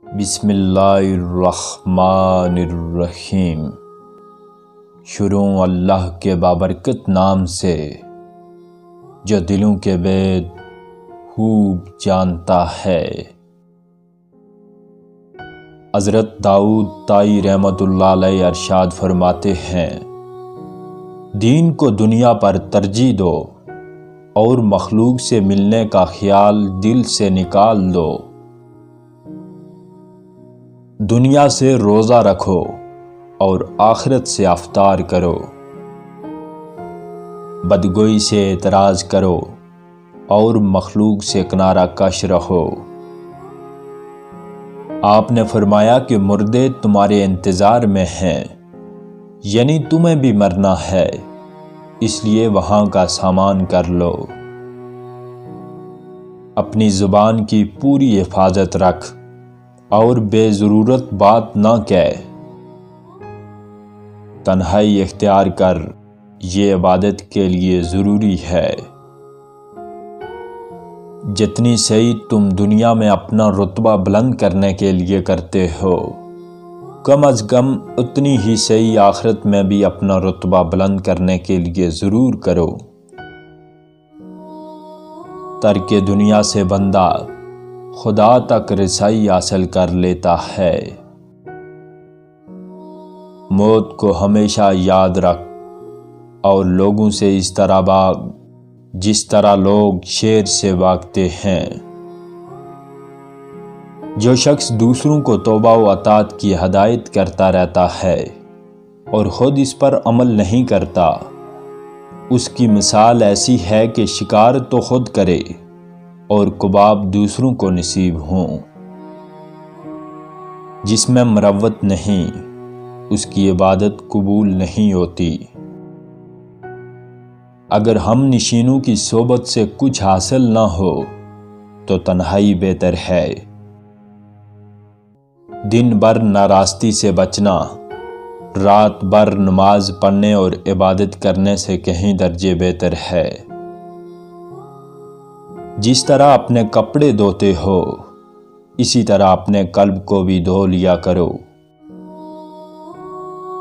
بسم اللہ الرحمن الرحیم۔ شروع اللہ کے بابرکت نام سے جو دلوں کے بید خوب جانتا ہے۔ حضرت داؤد طائی رحمۃ اللہ علیہ ارشاد فرماتے ہیں، دین کو دنیا پر ترجیح دو اور مخلوق سے ملنے کا خیال دل سے نکال دو۔ دنیا سے روزہ رکھو اور آخرت سے افطار کرو، بدگوئی سے اعتراض کرو اور مخلوق سے کنارہ کش رہو۔ آپ نے فرمایا کہ مردے تمہارے انتظار میں ہیں، یعنی تمہیں بھی مرنا ہے، اس لیے وہاں کا سامان کر لو۔ اپنی زبان کی پوری حفاظت رکھ اور بے ضرورت بات نہ کہہ۔ تنہائی اختیار کر، یہ عبادت کے لیے ضروری ہے۔ جتنی سعی تم دنیا میں اپنا رتبہ بلند کرنے کے لیے کرتے ہو، کم از کم اتنی ہی سعی آخرت میں بھی اپنا رتبہ بلند کرنے کے لیے ضرور کرو۔ ترک دنیا سے بندہ خدا تک رسائی حاصل کر لیتا ہے۔ موت کو ہمیشہ یاد رکھ اور لوگوں سے اس طرح بھاگ جس طرح لوگ شیر سے بھاگتے ہیں۔ جو شخص دوسروں کو توبہ و اطاعت کی ہدایت کرتا رہتا ہے اور خود اس پر عمل نہیں کرتا، اس کی مثال ایسی ہے کہ شکار تو خود کرے اور کباب دوسروں کو نصیب ہوں۔ جس میں مروت نہیں، اس کی عبادت قبول نہیں ہوتی۔ اگر ہم نشینوں کی صحبت سے کچھ حاصل نہ ہو تو تنہائی بہتر ہے۔ دن بھر ناراستی سے بچنا رات بھر نماز پڑھنے اور عبادت کرنے سے کہیں درجے بہتر ہے۔ جس طرح اپنے کپڑے دھوتے ہو، اسی طرح اپنے قلب کو بھی دھو لیا کرو۔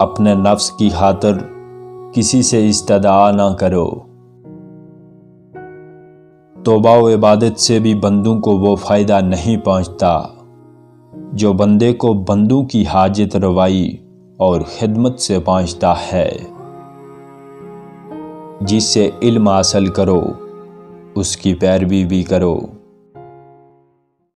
اپنے نفس کی خاطر کسی سے استدعا نہ کرو۔ توبہ و عبادت سے بھی بندوں کو وہ فائدہ نہیں پہنچتا جو بندے کو بندوں کی حاجت روائی اور خدمت سے پہنچتا ہے۔ جس سے علم حاصل کرو، اس کی پیروی بھی کرو۔